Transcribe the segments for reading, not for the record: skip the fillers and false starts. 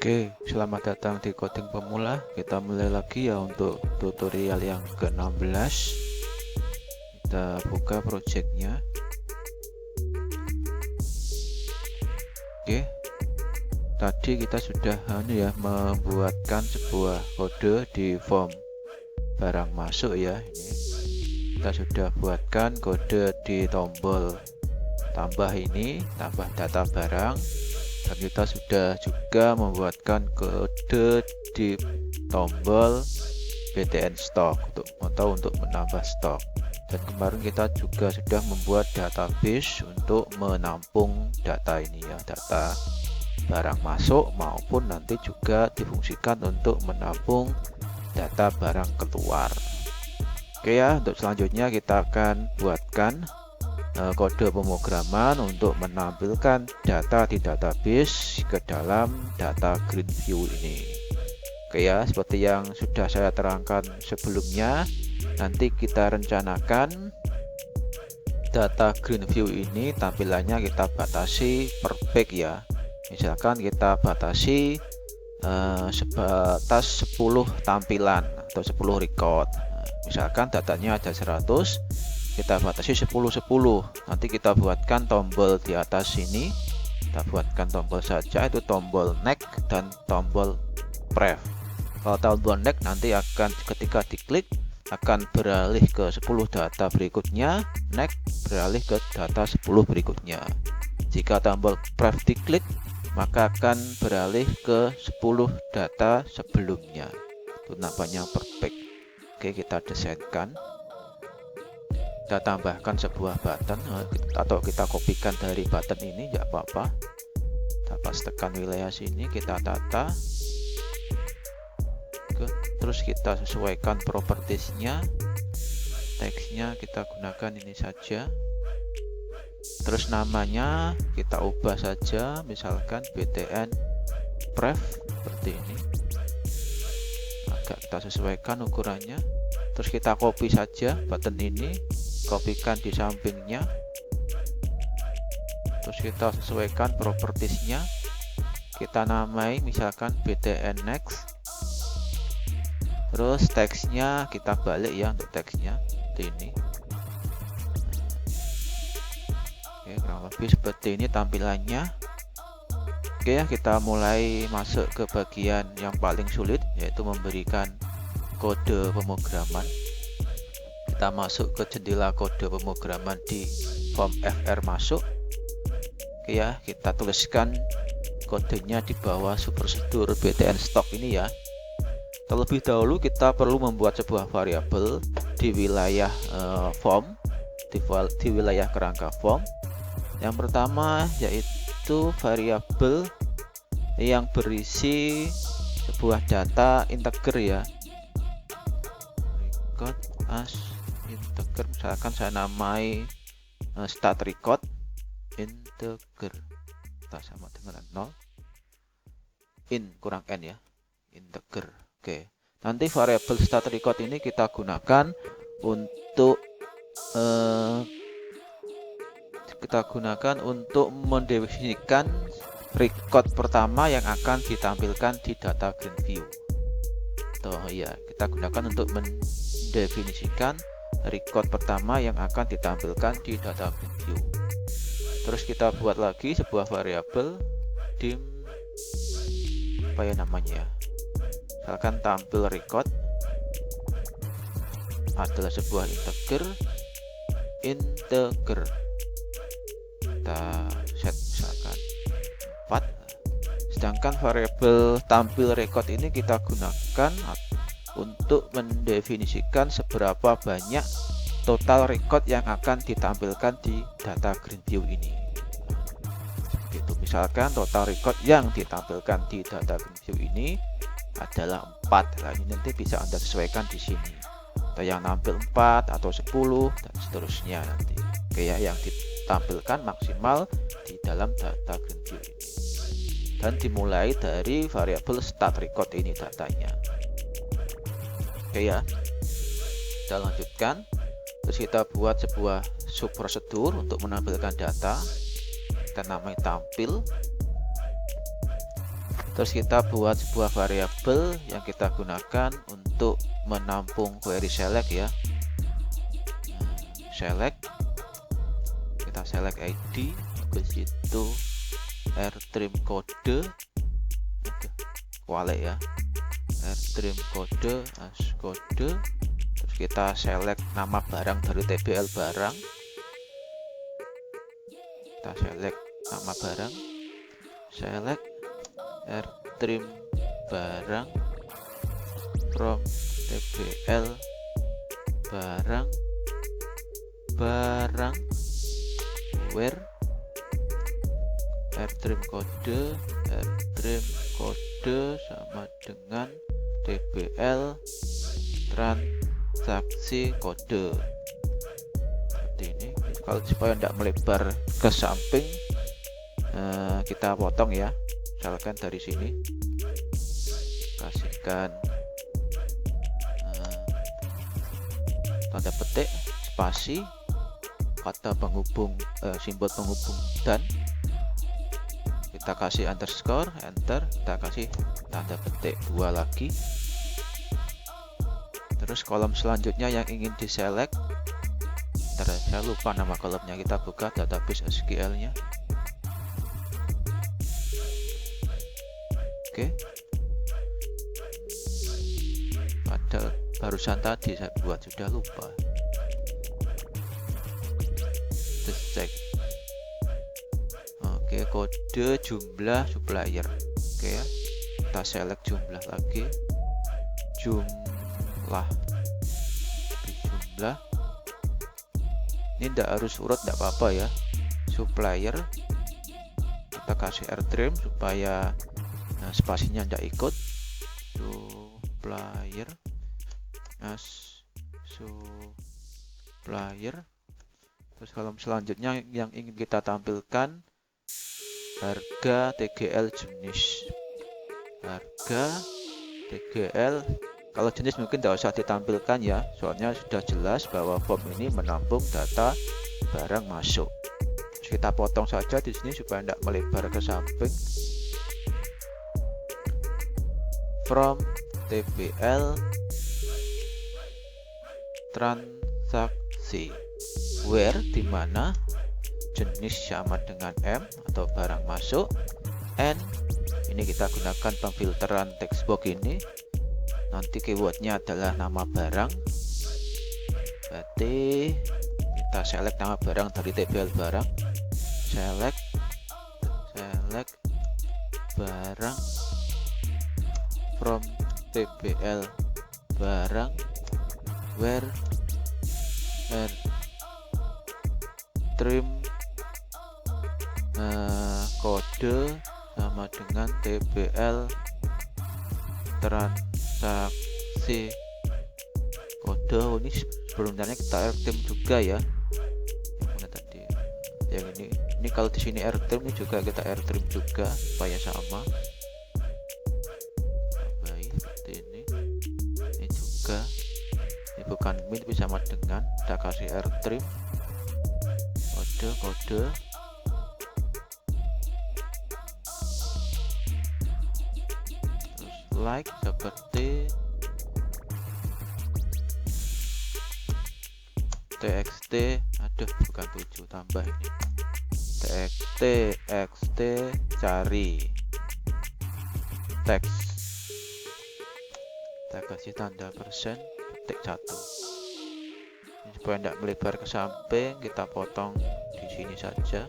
Oke, selamat datang di coding pemula. Kita mulai lagi ya untuk tutorial yang ke-16. Kita buka projectnya. Oke, tadi kita sudah membuatkan sebuah kode di form barang masuk ya. Ini kita sudah buatkan kode di tombol tambah ini, tambah data barang. Dan kita sudah juga membuatkan kode di tombol BTN stok untuk menambah stok. Dan kemarin kita juga sudah membuat database untuk menampung data ini ya, data barang masuk maupun nanti juga difungsikan untuk menampung data barang keluar. Oke ya, untuk selanjutnya kita akan buatkan kode pemrograman untuk menampilkan data di database ke dalam data Greenview ini. Oke ya, seperti yang sudah saya terangkan sebelumnya, nanti kita rencanakan data Greenview ini tampilannya kita batasi per page ya. Misalkan kita batasi sebatas 10 tampilan atau 10 record. Misalkan datanya ada 100, kita batasi 10-10. Nanti kita buatkan tombol di atas sini, kita buatkan tombol saja, itu tombol next dan tombol pref. Kalau tombol next nanti akan ketika diklik akan beralih ke 10 data berikutnya, next beralih ke data 10 berikutnya. Jika tombol pref diklik maka akan beralih ke 10 data sebelumnya. Itu namanya per page. Oke, kita desainkan. Kita tambahkan sebuah button atau kita kopikan dari button ini, nggak apa-apa. Kita pastekan wilayah sini, kita tata. Terus kita sesuaikan propertiesnya, teksnya kita gunakan ini saja. Terus namanya kita ubah saja, misalkan BTN pref seperti ini. Agak kita sesuaikan ukurannya. Terus kita copy saja button ini, kopikan di sampingnya. Terus kita sesuaikan propertiesnya, kita namai misalkan BTN next. Terus teksnya kita balik ya, untuk teksnya seperti ini. Oke, kurang lebih seperti ini tampilannya. Oke ya, kita mulai masuk ke bagian yang paling sulit, yaitu memberikan kode pemrograman. Kita masuk ke jendela kode pemrograman di form FR masuk. Oke ya, kita tuliskan kodenya di bawah prosedur BTN stok ini ya. Terlebih dahulu kita perlu membuat sebuah variabel di wilayah form, di wilayah kerangka form. Yang pertama yaitu variabel yang berisi sebuah data integer ya. Record as integer, misalkan saya namai start record integer, kita sama dengan 0, in kurang n ya, integer. Oke, nanti variabel start record ini kita gunakan untuk mendefinisikan record pertama yang akan ditampilkan di data Greenview. Kita gunakan untuk mendefinisikan record pertama yang akan ditampilkan di data Greenview. Terus kita buat lagi sebuah variabel dim, apa ya namanya ya, misalkan tampil record adalah sebuah integer, kita set misalkan 4. Sedangkan variabel tampil record ini kita gunakan untuk mendefinisikan seberapa banyak total record yang akan ditampilkan di data Greenview ini. Begitu, misalkan total record yang ditampilkan di data Greenview ini adalah 4. Nah, ini nanti bisa Anda sesuaikan di sini. Atau yang nampil 4 atau 10 dan seterusnya nanti. Oke ya, yang ditampilkan maksimal di dalam data Greenview ini. Dan dimulai dari variabel start record ini datanya. Oke ya, kita lanjutkan. Terus kita buat sebuah subprosedur untuk menampilkan data. Kita namai tampil. Terus kita buat sebuah variabel yang kita gunakan untuk menampung query select ya. Select, kita select ID, habis itu rtrim kode, kualik ya, rtrim kode as kode. Terus kita select nama barang dari tbl barang, kita select nama barang, select rtrim barang from tbl barang where rtrim kode sama dengan tbl transaksi kode. Seperti ini. Kalau supaya tidak melebar ke samping, kita potong ya. Misalkan dari sini kasihkan tanda petik, spasi, kata penghubung, simbol penghubung, dan kita kasih underscore, enter, kita kasih tanda petik 2 lagi. Terus kolom selanjutnya yang ingin diselect, saya lupa nama kolomnya, kita buka database SQL nya. Oke, padahal barusan tadi saya buat, sudah lupa. Let's check. Oke, kode jumlah supplier. Oke ya, kita select jumlah lagi, jumlah. Ini tidak harus urut, tidak apa-apa ya. Supplier, kita kasih rtrim supaya spasinya tidak ikut. Supplier as supplier. Terus kolom selanjutnya yang ingin kita tampilkan, harga TGL jenis, harga TGL. Kalau jenis mungkin tidak usah ditampilkan ya, soalnya sudah jelas bahwa form ini menampung data barang masuk. Terus kita potong saja di sini supaya tidak melebar ke samping. From tbl transaksi, where dimana jenis sama dengan M atau barang masuk, and ini kita gunakan pemfilteran text box ini. Nanti keywordnya adalah nama barang, berarti kita select nama barang dari tbl barang, select barang from tbl barang where rtrim kode sama dengan tbl transaksi kode. Ini sebelumnya kita rtrim juga ya, yang mana tadi yang ini kalau di sini rtrim, ini juga kita rtrim juga supaya sama. Ini bukan min tapi sama dengan, kita kasih rtrim kode terus like seperti txt, aduh bukan 7, tambah ini txt cari teks, kita kasih tanda persen, ketik 1. Supaya tidak melebar ke samping, kita potong di sini saja.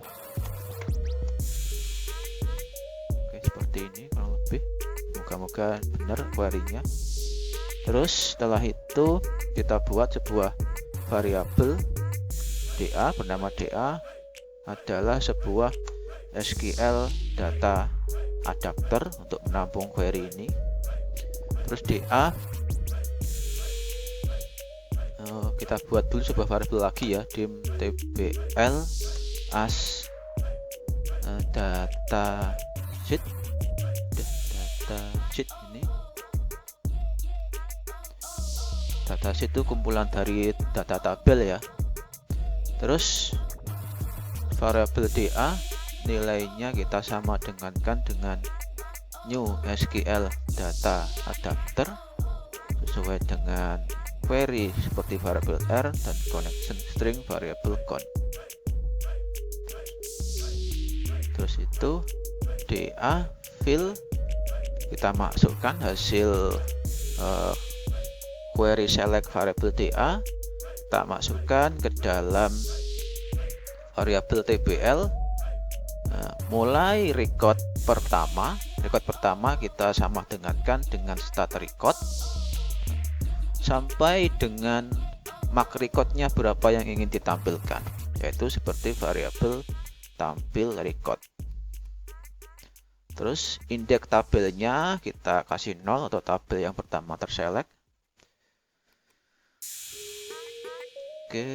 Oke, seperti ini kurang lebih. Moga-moga benar query-nya. Terus setelah itu kita buat sebuah variabel DA, bernama DA adalah sebuah SQL data adapter untuk menampung query ini. Terus DA kita buat dulu sebuah variabel lagi ya, dim tbl as data sheet ini. Data sheet itu kumpulan dari data tabel ya. Terus variabel DA nilainya kita sama dengankan dengan new SQL data adapter sesuai dengan query seperti variable R dan connection string variable count. Terus itu DA fill, kita masukkan hasil query select variable DA, kita masukkan ke dalam variable TBL. Mulai record pertama kita sama dengankan dengan start record sampai dengan mark recordnya berapa yang ingin ditampilkan, yaitu seperti variabel tampil record. Terus indeks tabelnya kita kasih 0 atau tabel yang pertama terselect. Oke,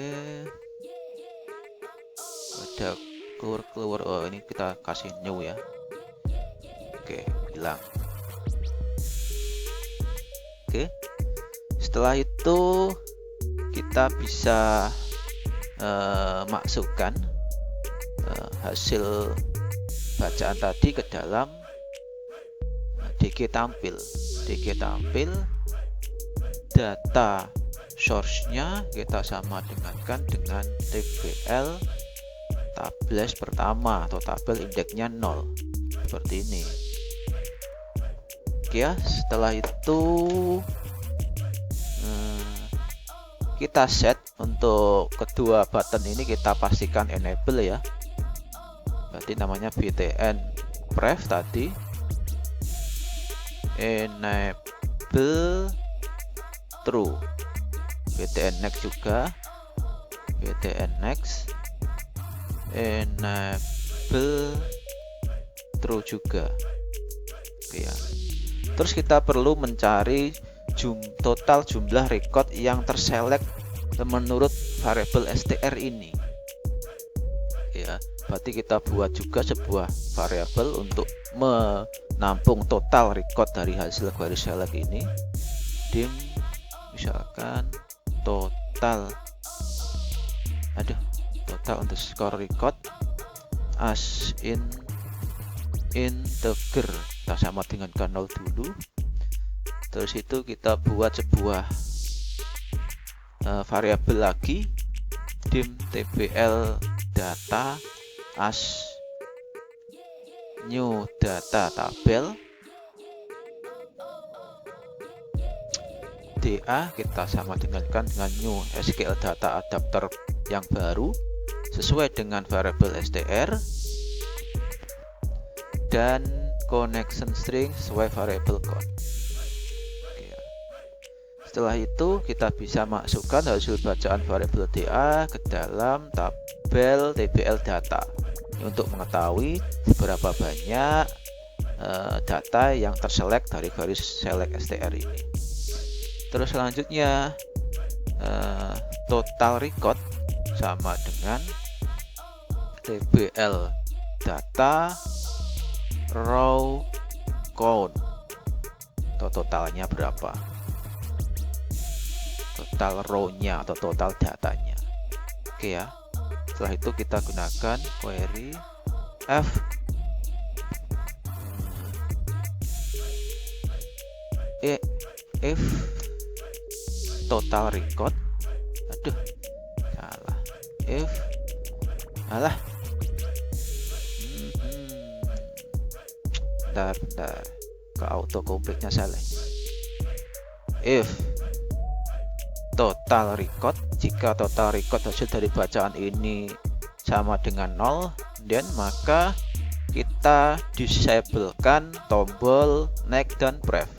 ada keluar, oh ini kita kasih new ya. Oke, hilang. Oke, setelah itu kita bisa masukkan hasil bacaan tadi ke dalam DG tampil. Data source-nya kita sama dengankan dengan TBL tables pertama atau tabel indeksnya 0 seperti ini. Oke ya, setelah itu kita set untuk kedua button ini, kita pastikan enable ya. Berarti namanya btn pref tadi, enable true, btn next juga, btn next, enable true juga. Oke ya. Terus kita perlu mencari total jumlah record yang terselect menurut variabel str ini. Ya, berarti kita buat juga sebuah variabel untuk menampung total record dari hasil query select ini. Dim misalkan total underscore record as integer, kita sama dengan 0 dulu. Terus itu kita buat sebuah variabel lagi, dim tbl data as new data tabel, DA kita sama dengankan dengan new SQL data adapter yang baru sesuai dengan variabel str, dan connection string sesuai variabel count. Setelah itu kita bisa masukkan hasil bacaan variabel DA ke dalam tabel TBL data untuk mengetahui seberapa banyak data yang terselect dari query select str ini. Terus selanjutnya total record sama dengan TBL data row count, atau totalnya berapa, total row-nya atau total datanya. Oke ya. Setelah itu kita gunakan query if total record, bentar, ke auto complete-nya salah. If total record, jika total record hasil dari bacaan ini sama dengan 0, dan maka kita disablekan tombol next dan pref.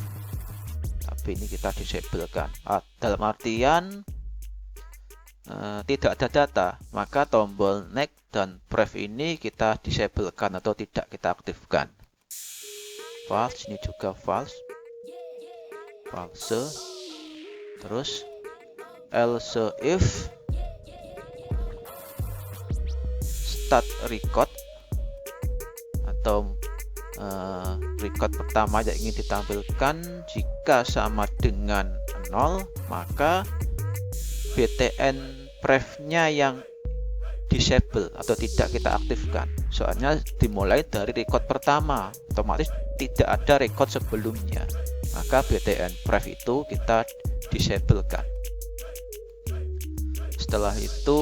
Tapi ini kita disablekan dalam artian tidak ada data, maka tombol next dan pref ini kita disablekan atau tidak kita aktifkan. False, ini juga false. Terus else if start record atau record pertama yang ingin ditampilkan jika sama dengan 0, maka btn pref-nya yang disable atau tidak kita aktifkan. Soalnya dimulai dari record pertama, otomatis tidak ada record sebelumnya. Maka btn pref itu kita disablekan. Setelah itu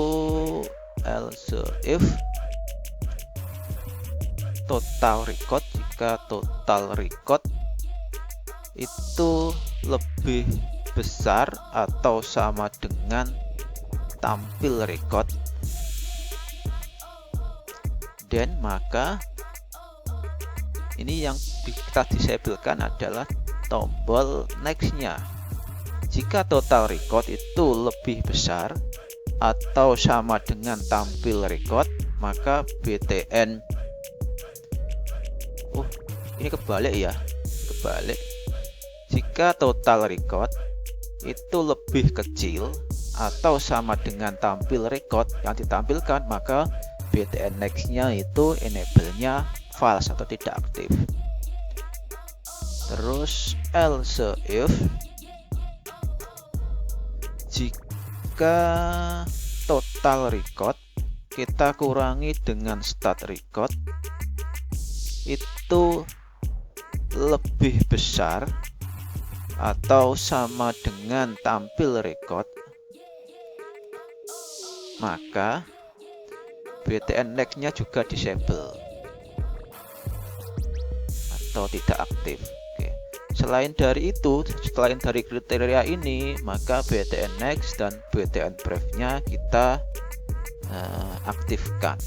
else if total record, jika total record itu lebih besar atau sama dengan tampil record, dan maka ini yang kita disablekan adalah tombol next-nya. Jika total record itu lebih besar atau sama dengan tampil record, maka btn ini kebalik ya, kebalik. Jika total record itu lebih kecil atau sama dengan tampil record yang ditampilkan, maka btn next-nya itu enable-nya false atau tidak aktif. Terus else if jika total record kita kurangi dengan start record itu lebih besar atau sama dengan tampil record, maka btn next-nya juga disable atau tidak aktif. Oke. Selain dari itu, selain dari kriteria ini, maka btn next dan btn pref-nya kita aktifkan.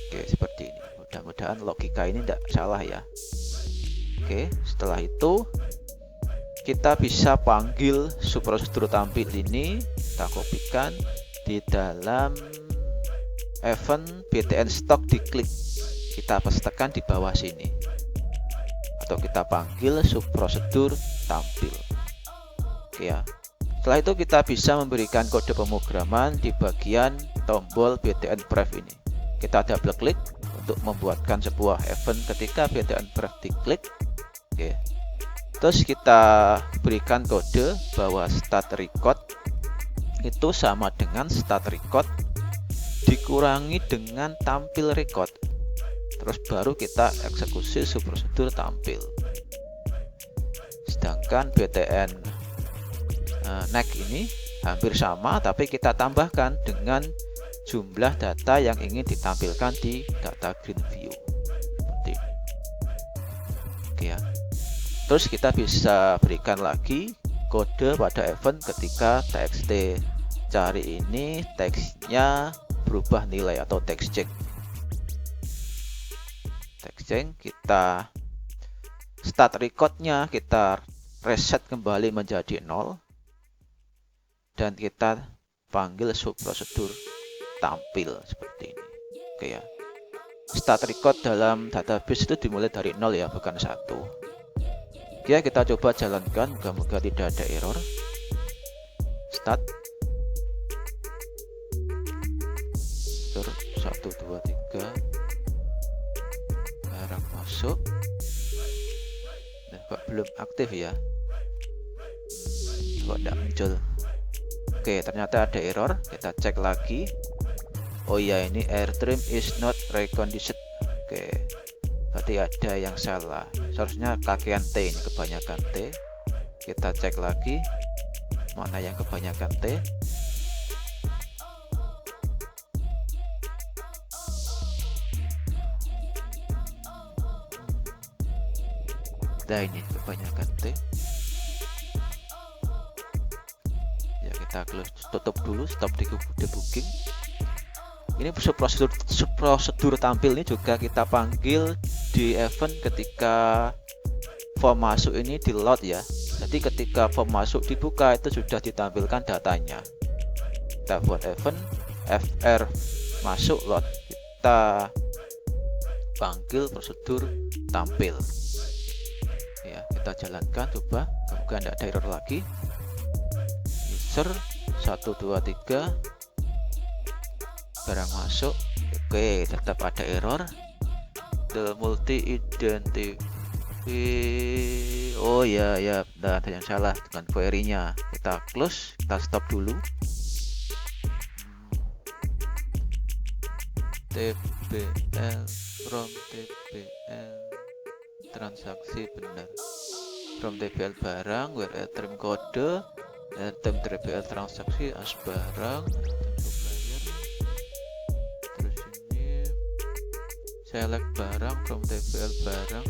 Oke, seperti ini. Mudah-mudahan logika ini tidak salah ya. Oke, setelah itu kita bisa panggil subprosedur tampil ini, kita kopikan di dalam event btn stock, diklik, kita pastekan di bawah sini, atau kita panggil subprosedur tampil. Oke ya. Setelah itu kita bisa memberikan kode pemrograman di bagian tombol btn pref ini. Kita double klik untuk membuatkan sebuah event ketika btn pref diklik. Oke. Terus kita berikan kode bahwa start record itu sama dengan start record dikurangi dengan tampil record. Terus baru kita eksekusi subprosedur tampil. Sedangkan btn next ini hampir sama, tapi kita tambahkan dengan jumlah data yang ingin ditampilkan di data grid view. Seperti ini. Oke ya. Terus kita bisa berikan lagi kode pada event ketika txt cari ini teksnya berubah nilai atau text change. Text change, kita start recordnya kita reset kembali menjadi 0 dan kita panggil subprosedur tampil seperti ini. Oke ya. Start record dalam database itu dimulai dari 0 ya, bukan 1. Oke, kita coba jalankan, moga-moga tidak ada error. Start. 1, 2, 3. Barang masuk. Nah, kok belum aktif ya? Kok tidak muncul? Oke, ternyata ada error. Kita cek lagi. Oh ya, ini airstream is not recognized. Oke, berarti ada yang salah. Seharusnya kakean T, ini kebanyakan T. Kita cek lagi mana yang kebanyakan T. Nah, ini kebanyakan T. Ya, kita close, tutup dulu, stop debugging. Ini subprosedur tampil ini juga kita panggil di event ketika form masuk ini di load ya. Jadi ketika form masuk dibuka itu sudah ditampilkan datanya. Kita buat event fr masuk load. Kita panggil prosedur tampil. Ya, kita jalankan coba, semoga tidak ada error lagi. User 1, 2, 3 barang masuk. Oke, tetap ada error. The multi identity. Oh ya, ada yang salah dengan query-nya. Kita close, kita stop dulu. TBL from TBL transaksi benar, from TBL barang where item kode, item TBL transaksi as barang, item supplier. Terus ini select barang from TBL barang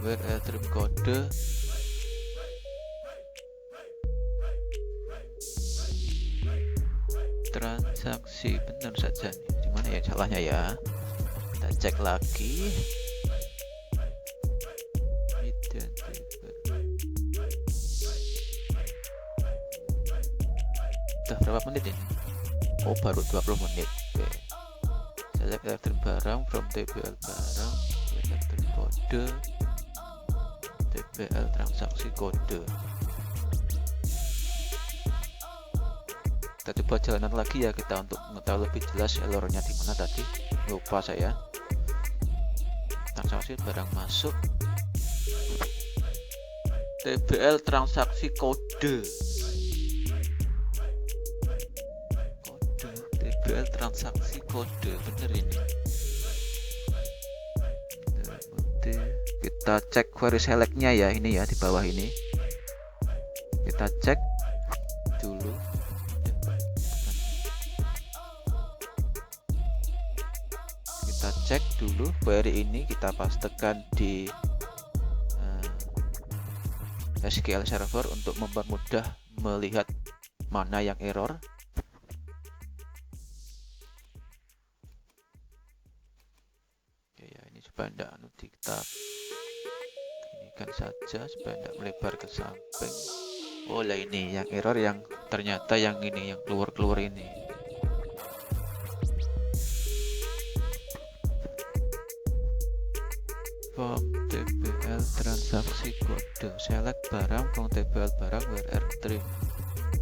where item kode, transaksi benar saja nih. Gimana ya salahnya ya? Kita cek lagi. Udah berapa menit ini? Oh, baru 20 menit. Oke. Select item barang from TBL barang, item kode, TBL transaksi kode. Kita coba jalanan lagi ya, kita untuk mengetahui lebih jelas errornya di mana tadi. Lupa saya. Transaksi barang masuk, TBL transaksi kode, TBL transaksi kode bener ini. Kita cek query selectnya ya, ini ya di bawah ini. Kita cek dulu. Kita cek dulu query ini, kita pastekan di SQL Server untuk mempermudah melihat mana yang error. Oke ya, ini supaya tidak kita ini kan saja supaya tidak melebar ke samping. Oh lah, ini yang error, yang ternyata yang ini yang keluar ini. From TBL transaksi kode, select barang from TBL barang where rtrim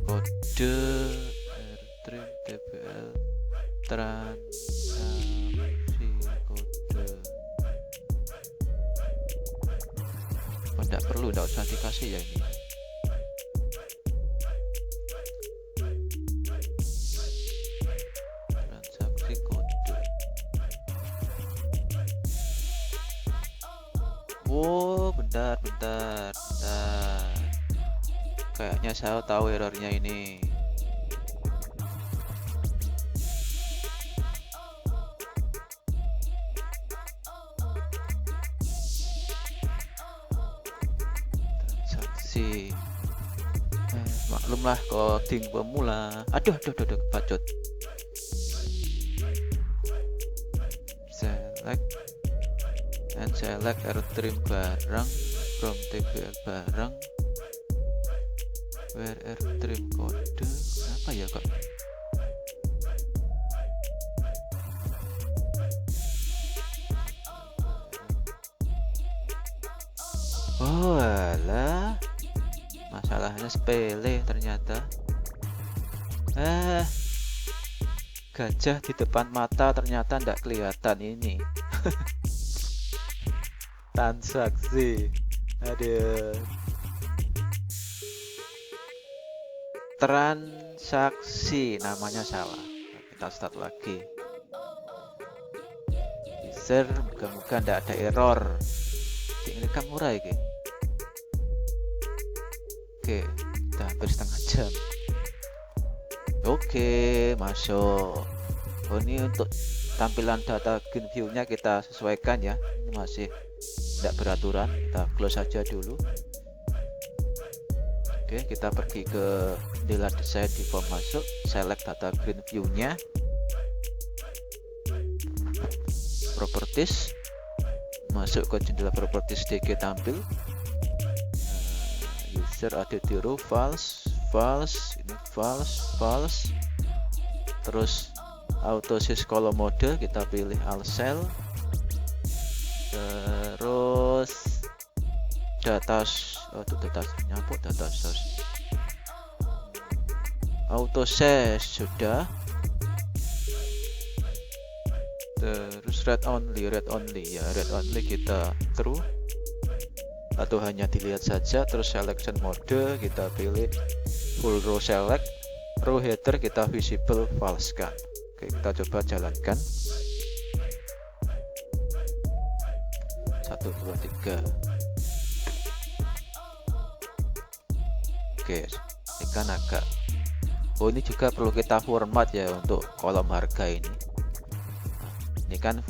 kode, rtrim TBL transaksi kode. Tidak perlu, tidak usah dikasih ya ini. Transaksi kode. Oh, bentar. Kayaknya saya tahu errornya ini. Transaksi. Maklumlah coding pemula. Aduh, bacot. Select rtrim barang from TBL barang where rtrim kode. Apa ya kok? Oh alah, masalahnya sepele ternyata. Gajah di depan mata ternyata tidak kelihatan ini. Transaksi, ada transaksi, namanya salah. Kita start lagi. User, moga-moga tidak ada error. Ini kan murah ya. Oke, kita hampir setengah jam. Oke, masuk. Oh, ini untuk tampilan data green view-nya kita sesuaikan ya. Ini masih tidak beraturan, kita close saja dulu. Oke, kita pergi ke jendela desain di form masuk, select data green view-nya, properties, masuk ke jendela properties DG tampil. User ada di row false, ini false, terus auto sys column mode kita pilih all cell, terus data source auto sys sudah, terus read only ya, read only kita true atau hanya dilihat saja. Terus selection mode kita pilih full row select, row header kita visible false kan. Oke, kita coba jalankan. 1 2 3. Oke, ini kan agak, oh ini juga perlu kita format ya untuk kolom harga ini. Nah, ini kan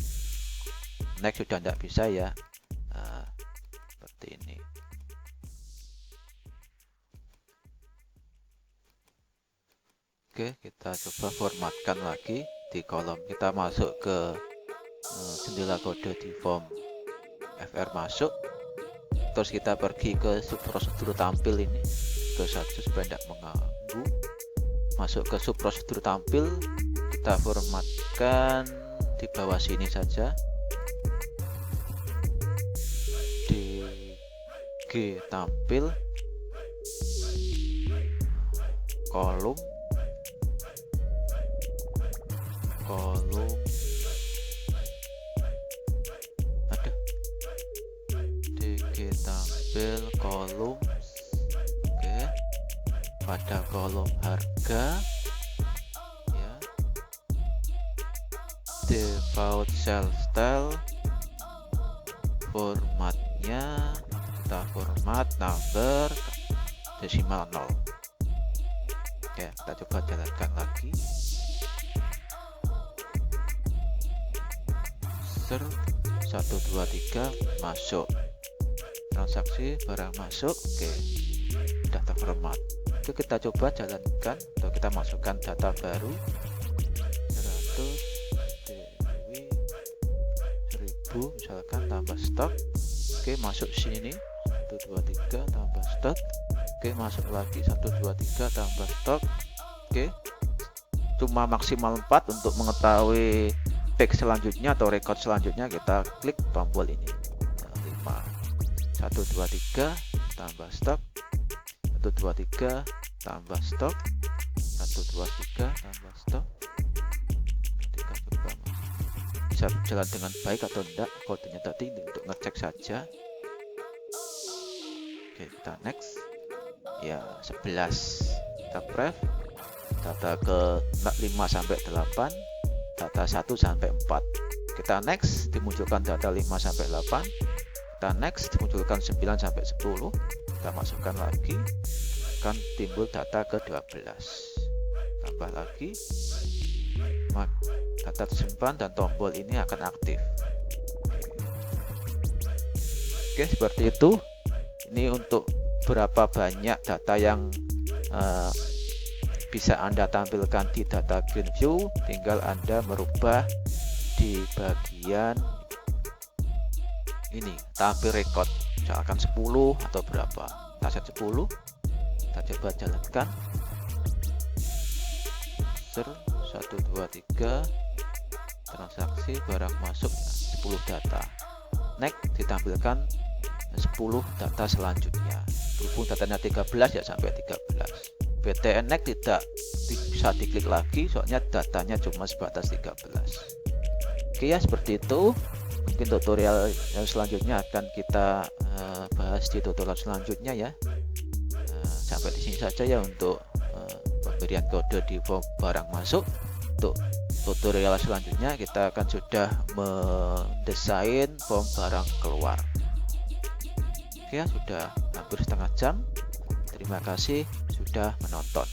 next sudah tidak bisa ya. Nah, seperti ini. Oke, kita coba formatkan lagi di kolom. Kita masuk ke jendela kode di form FR masuk. Terus kita pergi ke subprosedur tampil ini ke satu supaya tidak mengganggu. Masuk ke subprosedur tampil, kita formatkan di bawah sini saja. Di G tampil, kolom ada DG tampil kolom. Oke, pada kolom harga ya, default cell style, formatnya kita format number desimal 0. Ya, kita coba jalankan lagi. 1 2 3 masuk, transaksi barang masuk. Oke, sudah terformat. Itu kita coba jalankan atau kita masukkan data baru 100 Dewi 1000 misalkan, tambah stok. Oke, masuk sini 1 2 3 tambah stok. Oke, masuk lagi 1 2 3 tambah stok. Oke, cuma maksimal 4. Untuk mengetahui back selanjutnya atau record selanjutnya, kita klik tombol ini 5 1 2 3 tambah stok, 1 2 3 tambah stok, 1 2 3 tambah stok. Bisa berjalan dengan baik atau tidak kodenya tadi, untuk ngecek saja. Oke, kita next ya. 11 kita pref data ke 5 sampai 8, data 1 sampai 4. Kita next, dimunculkan data 5 sampai 8. Kita next, dimunculkan 9 sampai 10. Kita masukkan lagi, akan timbul data ke 12. Tambah lagi, data tersimpan dan tombol ini akan aktif. Oke, seperti itu. Ini untuk berapa banyak data yang bisa Anda tampilkan di data Green View. Tinggal Anda merubah di bagian ini, tampil record, misalkan 10 atau berapa. Kita set 10, kita coba jalankan. 1 2 3 transaksi barang masuk 10 data. Next, ditampilkan 10 data selanjutnya. Berhubung datanya 13 ya sampai 13. BTN Next tidak bisa diklik lagi, soalnya datanya cuma sebatas 13. Oke ya, seperti itu. Mungkin tutorial yang selanjutnya akan kita bahas di tutorial selanjutnya ya. Sampai di sini saja ya untuk pemberian kode di form barang masuk. Untuk tutorial selanjutnya kita akan sudah mendesain form barang keluar. Oke ya, sudah hampir setengah jam. Terima kasih sudah menonton.